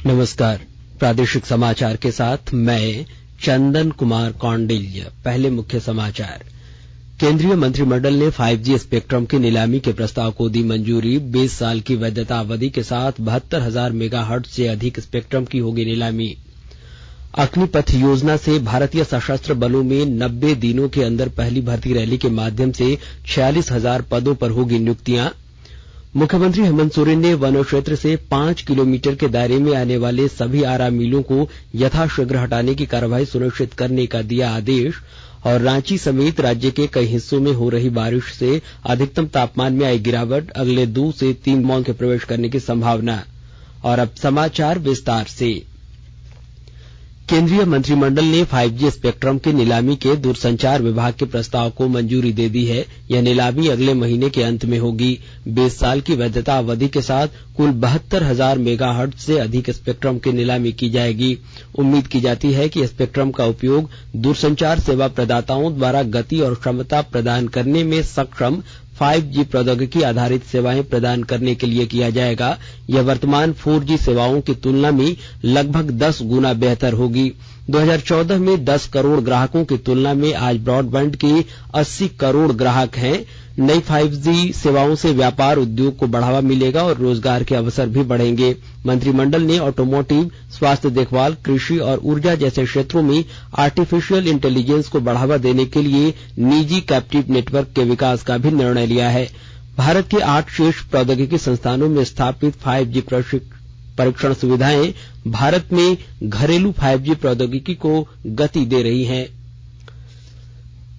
नमस्कार। प्रादेशिक समाचार के साथ मैं चंदन कुमार कौंडिल्य। पहले मुख्य समाचार। केंद्रीय मंत्रिमंडल ने 5G स्पेक्ट्रम की नीलामी के प्रस्ताव को दी मंजूरी। 20 साल की वैधता अवधि के साथ 72,000 मेगाहर्ट्ज से अधिक स्पेक्ट्रम की होगी नीलामी। अग्निपथ योजना से भारतीय सशस्त्र बलों में 90 दिनों के अंदर पहली भर्ती रैली के माध्यम से 46,000 पदों पर होगी नियुक्तियां। मुख्यमंत्री हेमंत सोरेन ने वन क्षेत्र से 5 किलोमीटर के दायरे में आने वाले सभी आरा मिलों को यथाशीघ्र हटाने की कार्रवाई सुनिश्चित करने का दिया आदेश। और रांची समेत राज्य के कई हिस्सों में हो रही बारिश से अधिकतम तापमान में आई गिरावट। अगले 2 से 3 माह के प्रवेश करने की संभावना। और अब समाचार विस्तार से। केंद्रीय मंत्रिमंडल ने 5G स्पेक्ट्रम की नीलामी के दूरसंचार विभाग के प्रस्ताव को मंजूरी दे दी है। यह नीलामी अगले महीने के अंत में होगी। 20 साल की वैधता अवधि के साथ कुल 72,000 मेगाहर्ट्ज से अधिक स्पेक्ट्रम की नीलामी की जाएगी। उम्मीद की जाती है कि स्पेक्ट्रम का उपयोग दूरसंचार सेवा प्रदाताओं द्वारा गति और क्षमता प्रदान करने में सक्षम 5G प्रौद्योगिकी आधारित सेवाएं प्रदान करने के लिए किया जाएगा। यह वर्तमान 4G सेवाओं की तुलना में लगभग 10 गुना बेहतर होगी। 2014 में 10 करोड़ ग्राहकों की तुलना में आज ब्रॉडबैंड के 80 करोड़ ग्राहक हैं। नई 5G सेवाओं से व्यापार उद्योग को बढ़ावा मिलेगा और रोजगार के अवसर भी बढ़ेंगे। मंत्रिमंडल ने ऑटोमोटिव, स्वास्थ्य देखभाल, कृषि और ऊर्जा जैसे क्षेत्रों में आर्टिफिशियल इंटेलिजेंस को बढ़ावा देने के लिए निजी कैप्टिव नेटवर्क के विकास का भी निर्णय लिया है। भारत के 8 शीर्ष प्रौद्योगिकी संस्थानों में स्थापित 5G परीक्षण सुविधाएं भारत में घरेलू 5G प्रौद्योगिकी को गति दे रही हैं।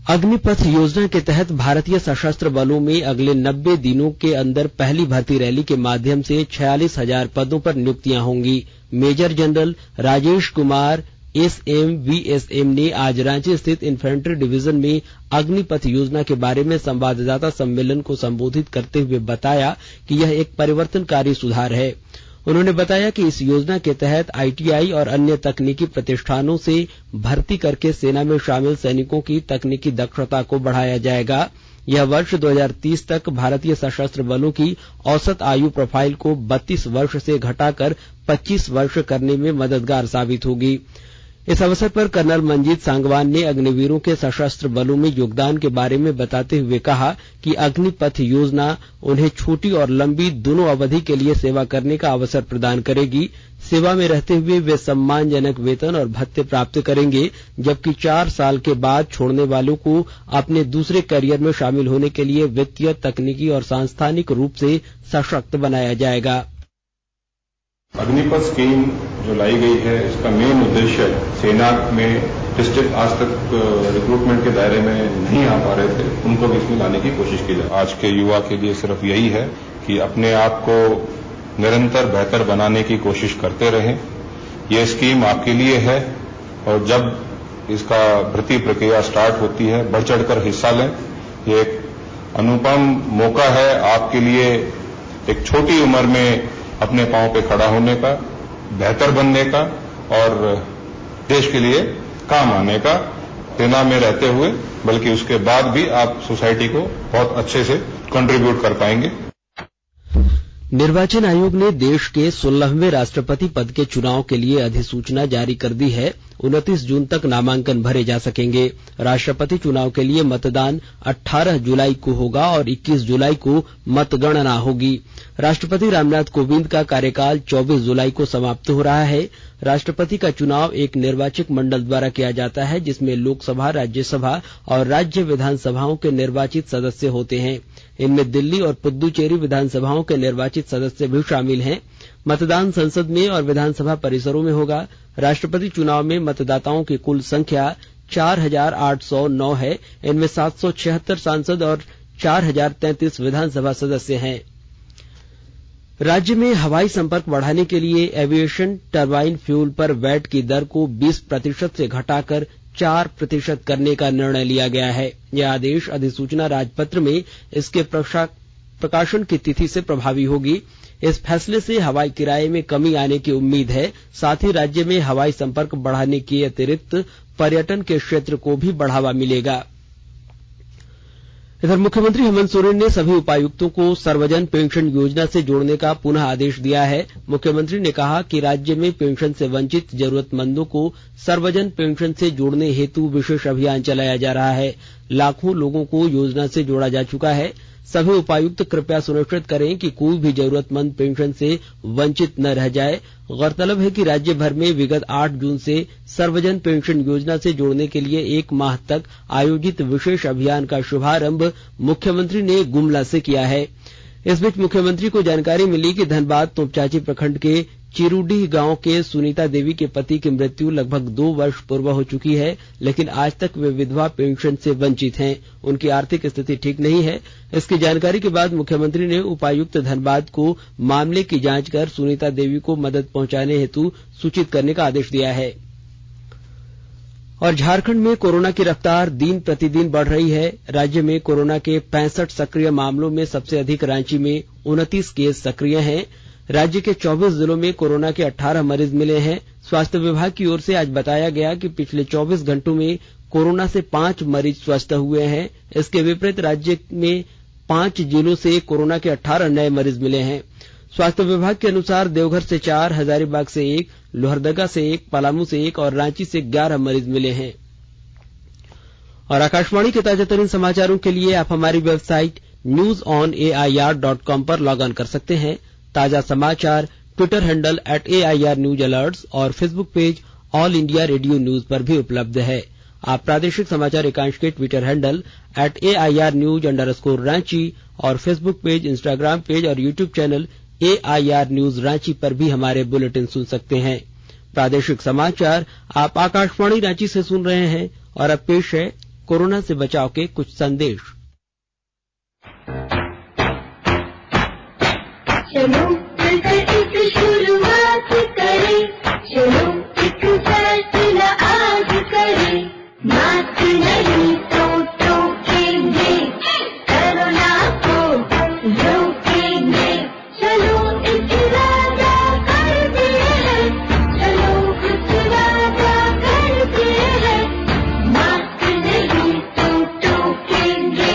अग्निपथ योजना के तहत भारतीय सशस्त्र बलों में अगले 90 दिनों के अंदर पहली भर्ती रैली के माध्यम से 46,000 पदों पर नियुक्तियां होंगी। Major general Rajesh Kumar SMVSM ने आज रांची स्थित इन्फेंट्री डिवीजन में अग्निपथ योजना के बारे में संवाददाता सम्मेलन को संबोधित करते हुए बताया कि यह एक परिवर्तनकारी सुधार है। उन्होंने बताया कि इस योजना के तहत ITI और अन्य तकनीकी प्रतिष्ठानों से भर्ती करके सेना में शामिल सैनिकों की तकनीकी दक्षता को बढ़ाया जाएगा। यह वर्ष 2030 तक भारतीय सशस्त्र बलों की औसत आयु प्रोफाइल को 32 वर्ष से घटाकर 25 वर्ष करने में मददगार साबित होगी। इस अवसर पर कर्नल मंजीत सांगवान ने अग्निवीरों के सशस्त्र बलों में योगदान के बारे में बताते हुए कहा कि अग्निपथ योजना उन्हें छोटी और लंबी दोनों अवधि के लिए सेवा करने का अवसर प्रदान करेगी। सेवा में रहते हुए वे सम्मानजनक वेतन और भत्ते प्राप्त करेंगे, जबकि 4 साल के बाद छोड़ने वालों को अपने दूसरे करियर में शामिल होने के लिए वित्तीय, तकनीकी और सांस्थानिक रूप से सशक्त बनाया जाएगा। अग्निपथ स्कीम जो लाई गई है, इसका मेन उद्देश्य सेना में डिस्ट्रिक्ट आज तक रिक्रूटमेंट के दायरे में नहीं आ पा रहे थे, उनको भी इसमें लाने की कोशिश की जाए। आज के युवा के लिए सिर्फ यही है कि अपने आप को निरंतर बेहतर बनाने की कोशिश करते रहें। ये स्कीम आपके लिए है और जब इसका भर्ती प्रक्रिया स्टार्ट होती है, बढ़ चढ़कर हिस्सा लें। ये एक अनुपम मौका है आपके लिए, एक छोटी उम्र में अपने पांव पे खड़ा होने का, बेहतर बनने का और देश के लिए काम आने का, सेना में रहते हुए, बल्कि उसके बाद भी आप सोसाइटी को बहुत अच्छे से कंट्रीब्यूट कर पाएंगे। निर्वाचन आयोग ने देश के 16वें राष्ट्रपति पद के चुनाव के लिए अधिसूचना जारी कर दी है। 29 जून तक नामांकन भरे जा सकेंगे। राष्ट्रपति चुनाव के लिए मतदान 18 जुलाई को होगा और 21 जुलाई को मतगणना होगी। राष्ट्रपति रामनाथ कोविंद का कार्यकाल 24 जुलाई को समाप्त हो रहा है। राष्ट्रपति का चुनाव एक निर्वाचक मंडल द्वारा किया जाता है, जिसमें लोकसभा, राज्यसभा और राज्य विधानसभाओं के निर्वाचित सदस्य होते हैं। इनमें दिल्ली और पुद्दुचेरी विधानसभाओं के निर्वाचित सदस्य भी शामिल हैं। मतदान संसद में और विधानसभा परिसरों में होगा। राष्ट्रपति चुनाव में मतदाताओं की कुल संख्या 4,809 है। इनमें 776 सांसद और 4,033 विधानसभा सदस्य हैं। राज्य में हवाई संपर्क बढ़ाने के लिए एविएशन टरबाइन फ्यूल पर वैट की दर को 20% से घटाकर 4% करने का निर्णय लिया गया है। यह आदेश अधिसूचना राजपत्र में इसके प्रकाशन की तिथि से प्रभावी होगी। इस फैसले से हवाई किराए में कमी आने की उम्मीद है। साथ ही राज्य में हवाई संपर्क बढ़ाने के अतिरिक्त पर्यटन के क्षेत्र को भी बढ़ावा मिलेगा। इधर मुख्यमंत्री हेमंत सोरेन ने सभी उपायुक्तों को सर्वजन पेंशन योजना से जोड़ने का पुनः आदेश दिया है। मुख्यमंत्री ने कहा कि राज्य में पेंशन से वंचित जरूरतमंदों को सर्वजन पेंशन से जोड़ने हेतु विशेष अभियान चलाया जा रहा है। लाखों लोगों को योजना से जोड़ा जा चुका है। सभी उपायुक्त कृपया सुनिश्चित करें कि कोई भी जरूरतमंद पेंशन से वंचित न रह जाए। गौरतलब है कि राज्य भर में विगत 8 जून से सर्वजन पेंशन योजना से जोड़ने के लिए 1 माह तक आयोजित विशेष अभियान का शुभारंभ मुख्यमंत्री ने गुमला से किया है। इस बीच मुख्यमंत्री को जानकारी मिली कि धनबाद तोपचांची प्रखंड के चिरुडीह गांव के सुनीता देवी के पति की मृत्यु लगभग 2 वर्ष पूर्व हो चुकी है, लेकिन आज तक वे विधवा पेंशन से वंचित हैं। उनकी आर्थिक स्थिति ठीक नहीं है। इसकी जानकारी के बाद मुख्यमंत्री ने उपायुक्त धनबाद को मामले की जांच कर सुनीता देवी को मदद पहुंचाने हेतु सूचित करने का आदेश दिया है। और झारखंड में कोरोना की रफ्तार दिन प्रतिदिन बढ़ रही है। राज्य में कोरोना के 65 सक्रिय मामलों में सबसे अधिक रांची में 29 केस सक्रिय हैं। राज्य के 24 जिलों में कोरोना के 18 मरीज मिले हैं। स्वास्थ्य विभाग की ओर से आज बताया गया कि पिछले 24 घंटों में कोरोना से 5 मरीज स्वस्थ हुए हैं। इसके विपरीत राज्य में 5 जिलों से कोरोना के 18 नए मरीज मिले हैं। स्वास्थ्य विभाग के अनुसार देवघर से 4, हजारीबाग से 1, लोहरदगा से 1, पलामू से 1 और रांची से 11 मरीज मिले हैं। और आकाशवाणी के ताजातरीन समाचारों के लिए आप हमारी वेबसाइट newsonair.com पर लॉग ऑन कर सकते हैं। ताजा समाचार Twitter handle @AIR News Alerts और Facebook page all India radio news पर भी उपलब्ध है। आप प्रादेशिक समाचार एकांश के ट्विटर हैंडल @AIR News_Ranchi और फेसबुक पेज, इंस्टाग्राम पेज और YouTube channel AIR News Ranchi पर भी हमारे बुलेटिन सुन सकते हैं। प्रादेशिक समाचार आप आकाशवाणी रांची से सुन रहे हैं और अब पेश है कोरोना से बचाव के कुछ संदेश। चलो मिलकर एक शुरुआत करें, चलो एक फैसला आज करें, मास्क नहीं तो टोकेंगे, कोरोना को रोकेंगे, चलो एक वादा करते हैं, चलो कुछ वादा करते हैं, मास्क नहीं तो टोकेंगे,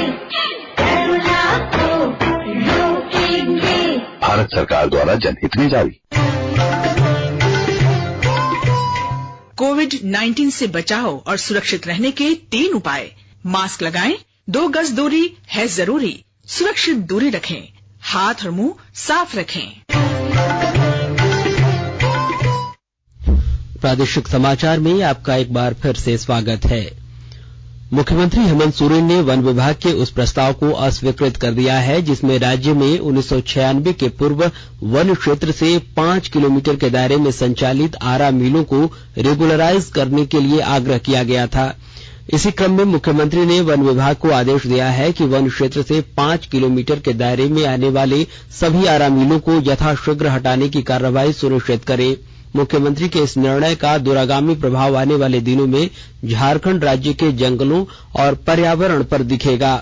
कोरोना को रोकेंगे। भारत सरकार द्वारा जनहित में जारी। कोविड-19 से बचाव और सुरक्षित रहने के 3 उपाय। मास्क लगाएं, 2 गज दूरी है जरूरी, सुरक्षित दूरी रखें, हाथ और मुंह साफ रखें। प्रादेशिक समाचार में आपका एक बार फिर से स्वागत है। मुख्यमंत्री हेमंत सोरेन ने वन विभाग के उस प्रस्ताव को अस्वीकृत कर दिया है जिसमें राज्य में 1996 के पूर्व वन क्षेत्र से 5 किलोमीटर के दायरे में संचालित आरा मिलों को रेगुलराइज करने के लिए आग्रह किया गया था। इसी क्रम में मुख्यमंत्री ने वन विभाग को आदेश दिया है कि वन क्षेत्र से 5 किलोमीटर के दायरे में आने वाले सभी आरा मिलों को यथाशीघ्र हटाने की कार्रवाई सुनिश्चित करे। मुख्यमंत्री के इस निर्णय का दूरगामी प्रभाव आने वाले दिनों में झारखंड राज्य के जंगलों और पर्यावरण पर दिखेगा।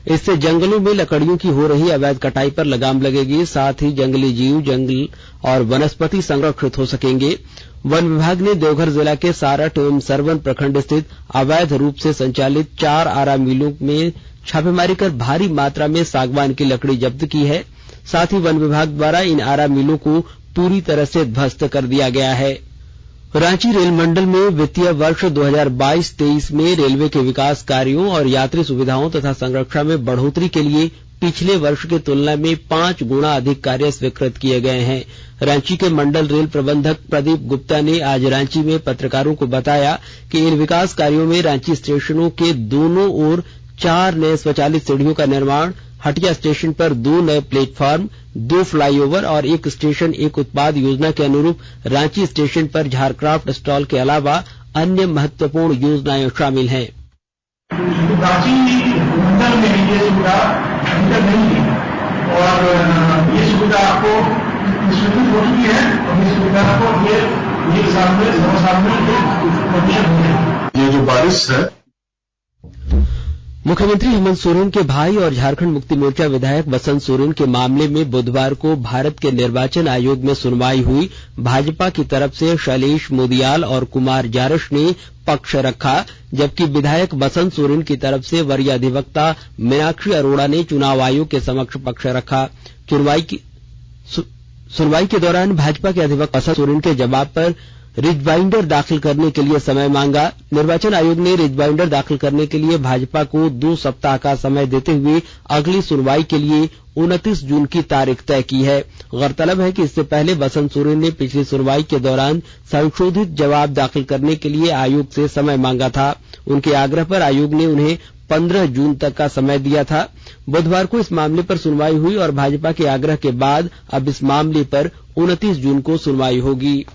इससे जंगलों में लकड़ियों की हो रही अवैध कटाई पर लगाम लगेगी, साथ ही जंगली जीव, जंगल और वनस्पति संरक्षित हो सकेंगे। वन विभाग ने देवघर जिला के सारठ एवं सरवन प्रखंड स्थित अवैध रूप से संचालित 4 आरा मिलों में छापेमारी कर भारी मात्रा में सागवान की लकड़ी जब्त की है। साथ ही वन विभाग द्वारा इन आरा मिलों को पूरी तरह से ध्वस्त कर दिया गया है। रांची रेल मंडल में वित्तीय वर्ष 2022-23 में रेलवे के विकास कार्यों और यात्री सुविधाओं तथा संरक्षा में बढ़ोतरी के लिए पिछले वर्ष की तुलना में 5 गुना अधिक कार्य स्वीकृत किए गए हैं। रांची के मंडल रेल प्रबंधक प्रदीप गुप्ता ने आज रांची में पत्रकारों को बताया कि इन विकास कार्यों में रांची स्टेशनों के दोनों ओर 4 नए स्वचालित सीढ़ियों का निर्माण, हटिया स्टेशन पर 2 नए प्लेटफॉर्म, 2 फ्लाईओवर और 1 स्टेशन एक उत्पाद योजना के अनुरूप रांची स्टेशन पर झारक्राफ्ट स्टॉल के अलावा अन्य महत्वपूर्ण योजनाएं शामिल हैं। रांची मंडल में ये सुविधा नहीं है और ये सुविधा आपको स्वीकृत हो चुकी है और इस सुविधा को ये साल में ये जो बारिश है। मुख्यमंत्री हेमंत सोरेन के भाई और झारखंड मुक्ति मोर्चा विधायक बसंत सोरेन के मामले में बुधवार को भारत के निर्वाचन आयोग में सुनवाई हुई। भाजपा की तरफ से शैलेश मोदियाल और कुमार जारश ने पक्ष रखा, जबकि विधायक बसंत सोरेन की तरफ से वरीय अधिवक्ता मीनाक्षी अरोड़ा ने चुनाव आयोग के समक्ष पक्ष रखा। सुनवाई के दौरान भाजपा के अधिवक्ता बसंत सोरेन के जवाब पर रिजवाइंडर दाखिल करने के लिए समय मांगा। निर्वाचन आयोग ने रिजवाइंडर दाखिल करने के लिए भाजपा को 2 सप्ताह का समय देते हुए अगली सुनवाई के लिए 29 जून की तारीख तय की है। गौरतलब है कि इससे पहले बसंत सोरेन ने पिछली सुनवाई के दौरान संशोधित जवाब दाखिल करने के लिए आयोग से समय मांगा था। उनके आग्रह पर आयोग ने उन्हें 15 जून तक का समय दिया था। बुधवार को इस मामले पर सुनवाई हुई और भाजपा के आग्रह के बाद अब इस मामले पर 29 जून को सुनवाई होगी।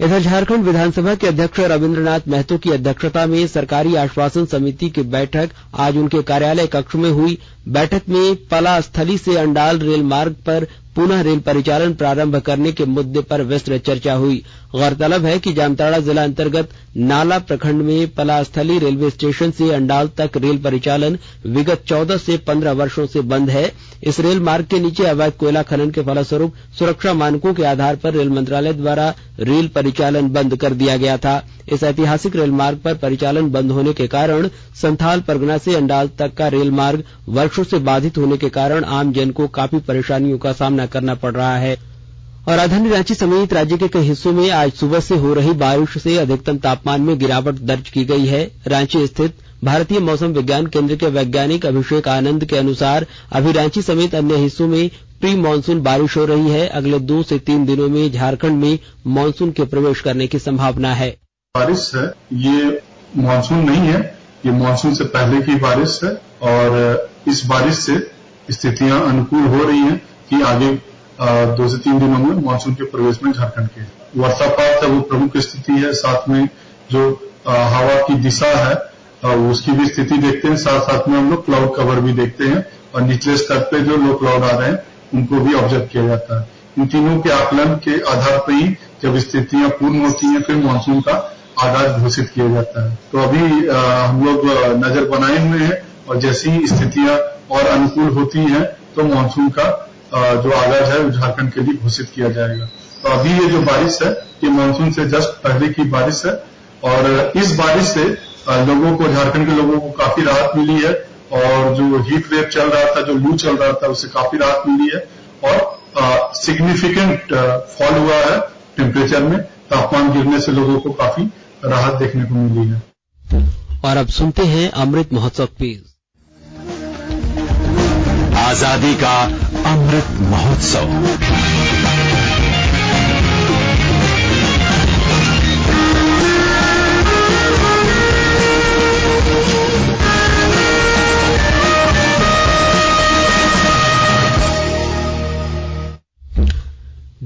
इधर झारखंड विधानसभा के अध्यक्ष रविंद्रनाथ महतो की अध्यक्षता में सरकारी आश्वासन समिति की बैठक आज उनके कार्यालय कक्ष में हुई। बैठक में पला स्थली से अंडाल रेल मार्ग पर पुनः रेल परिचालन प्रारंभ करने के मुद्दे पर विस्तृत चर्चा हुई। गौरतलब है कि जामताड़ा जिला अंतर्गत नाला प्रखंड में पलास्थली रेलवे स्टेशन से अंडाल तक रेल परिचालन विगत 14 से 15 वर्षों से बंद है। इस रेल मार्ग के नीचे अवैध कोयला खनन के फलस्वरूप सुरक्षा मानकों के आधार पर रेल मंत्रालय द्वारा रेल परिचालन बंद कर दिया गया था। इस ऐतिहासिक रेल मार्ग पर परिचालन बंद होने के कारण संथाल परगना से अंडाल तक का रेल मार्ग वर्षों से बाधित होने के कारण आम जन को काफी परेशानियों का सामना करना पड़ रहा है। और राजधानी रांची समेत राज्य के कई हिस्सों में आज सुबह से हो रही बारिश से अधिकतम तापमान में गिरावट दर्ज की गई है। रांची स्थित भारतीय मौसम विज्ञान केंद्र के वैज्ञानिक अभिषेक आनंद के अनुसार अभी रांची समेत अन्य हिस्सों में प्री मानसून बारिश हो रही है। अगले 2 से 3 दिनों में झारखंड में मानसून के प्रवेश करने की संभावना है। बारिश है, ये मानसून नहीं है, ये मानसून से पहले की बारिश है और इस बारिश से स्थितियां अनुकूल हो रही हैं कि आगे 2 से 3 दिनों में मानसून के प्रवेश में झारखंड के वर्षापात है वो प्रमुख स्थिति है। साथ में जो हवा की दिशा है उसकी भी स्थिति देखते हैं। साथ साथ में हम लोग क्लाउड कवर भी देखते हैं और निचले स्तर पे जो लो क्लाउड आ रहे हैं उनको भी ऑब्जर्व किया जाता है। इन तीनों के आकलन के आधार पर ही जब स्थितियां पूर्ण होती हैं फिर मानसून का आगाज घोषित किया जाता है। तो अभी हम लोग नजर बनाए हुए हैं और जैसी ही स्थितियां और अनुकूल होती हैं तो मानसून का जो आगाज है वो झारखंड के लिए घोषित किया जाएगा। तो अभी ये जो बारिश है ये मानसून से जस्ट पहले की बारिश है और इस बारिश से लोगों को, झारखंड के लोगों को काफी राहत मिली है और जो हीट वेव चल रहा था, जो लू चल रहा था, उससे काफी राहत मिली है और सिग्निफिकेंट फॉल हुआ है टेम्परेचर में। तापमान गिरने से लोगों को काफी राहत देखने को मिली है। और अब सुनते हैं अमृत महोत्सव क्विज। आजादी का अमृत महोत्सव।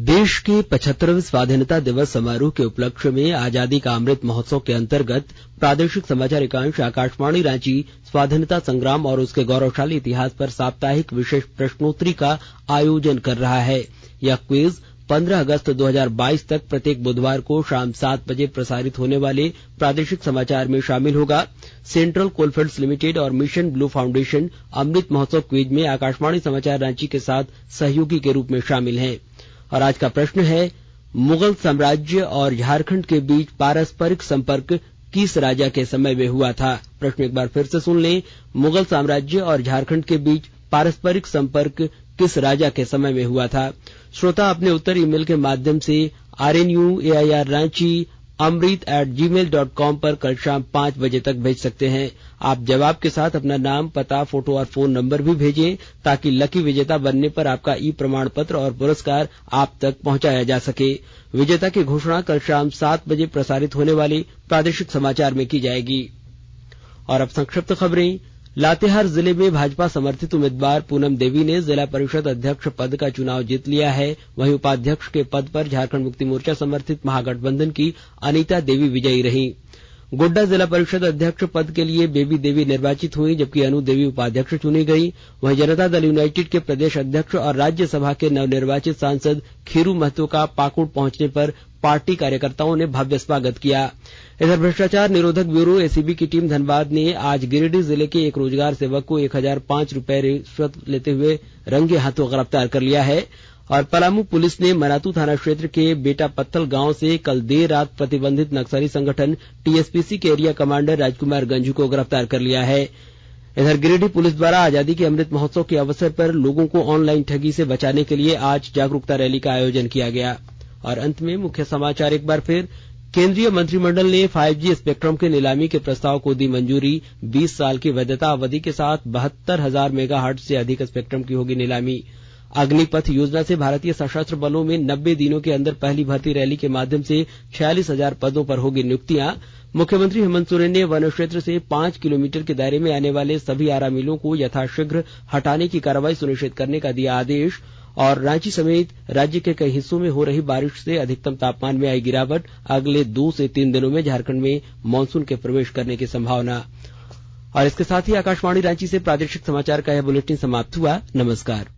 देश के 75वें स्वाधीनता दिवस समारोह के उपलक्ष्य में आजादी का अमृत महोत्सव के अंतर्गत प्रादेशिक समाचार एकांश आकाशवाणी रांची स्वाधीनता संग्राम और उसके गौरवशाली इतिहास पर साप्ताहिक विशेष प्रश्नोत्तरी का आयोजन कर रहा है। यह क्विज 15 अगस्त 2022 तक प्रत्येक बुधवार को शाम 7 बजे प्रसारित होने वाले प्रादेशिक समाचार में शामिल होगा। सेंट्रल कोलफील्ड्स लिमिटेड और mission blue foundation Amrit Mahotsav quiz में आकाशवाणी समाचार रांची के साथ सहयोगी के रूप में शामिल हैं। और आज का प्रश्न है, मुगल साम्राज्य और झारखंड के बीच पारस्परिक संपर्क किस राजा के समय में हुआ था? प्रश्न एक बार फिर से सुन लें। मुगल साम्राज्य और झारखंड के बीच पारस्परिक संपर्क किस राजा के समय में हुआ था? श्रोता अपने उत्तर ईमेल के माध्यम से rnuairranchi@gmail.com पर कल शाम 5 बजे तक भेज सकते हैं। आप जवाब के साथ अपना नाम, पता, फोटो और फोन नंबर भी भेजें ताकि लकी विजेता बनने पर आपका ई प्रमाण पत्र और पुरस्कार आप तक पहुंचाया जा सके। विजेता की घोषणा कल शाम 7 बजे प्रसारित होने वाले प्रादेशिक समाचार में की जाएगी। और अब संक्षिप्त खबरें। लातेहार जिले में भाजपा समर्थित उम्मीदवार पूनम देवी ने जिला परिषद अध्यक्ष पद का चुनाव जीत लिया है। वहीं उपाध्यक्ष के पद पर झारखंड मुक्ति मोर्चा समर्थित महागठबंधन की अनीता देवी विजयी रहीं। गोड्डा जिला परिषद अध्यक्ष पद के लिए बेबी देवी निर्वाचित हुई, जबकि अनु देवी उपाध्यक्ष चुनी गई। वहीं जनता दल यूनाइटेड के प्रदेश अध्यक्ष और राज्यसभा के नवनिर्वाचित सांसद खीरू महतो का पाकुड़ पहुंचने पर पार्टी कार्यकर्ताओं ने भव्य स्वागत किया। इधर भ्रष्टाचार निरोधक ब्यूरो एसीबी की टीम धनबाद ने आज गिरिडीह जिले के एक रोजगार सेवक को 1005 रुपए रिश्वत लेते हुए रंगे हाथों गिरफ्तार कर लिया है। और पलामू पुलिस ने मनातू थाना क्षेत्र के बेटा पत्थल गांव से कल देर रात प्रतिबंधित नक्सली संगठन टीएसपीसी के एरिया कमांडर राजकुमार गंझू को गिरफ्तार कर लिया है। इधर गिरिडीह पुलिस द्वारा आजादी के अमृत महोत्सव के अवसर पर लोगों को ऑनलाइन ठगी से बचाने के लिए आज जागरूकता रैली का आयोजन किया गया। और अंत में मुख्य समाचार एक बार फिर। केंद्रीय मंत्रिमंडल ने 5G स्पेक्ट्रम के नीलामी के प्रस्ताव को दी मंजूरी। 20 साल की वैधता अवधि के साथ 72,000 मेगाहर्ट्ज से अधिक स्पेक्ट्रम की होगी नीलामी। अग्निपथ योजना से भारतीय सशस्त्र बलों में 90 दिनों के अंदर पहली भर्ती रैली के माध्यम से 46,000 पदों पर होगी नियुक्तियां। मुख्यमंत्री हेमंत सोरेन ने वन क्षेत्र से 5 किलोमीटर के दायरे में आने वाले सभी आरा मिलों को यथाशीघ्र हटाने की कार्रवाई सुनिश्चित करने का दिया आदेश। और रांची समेत राज्य के कई हिस्सों में हो रही बारिश से अधिकतम तापमान में आई गिरावट। अगले 2 से 3 दिनों में झारखंड में मानसून के प्रवेश करने की संभावना। और इसके साथ ही आकाशवाणी रांची से प्रादेशिक समाचार का यह बुलेटिन समाप्त हुआ। नमस्कार।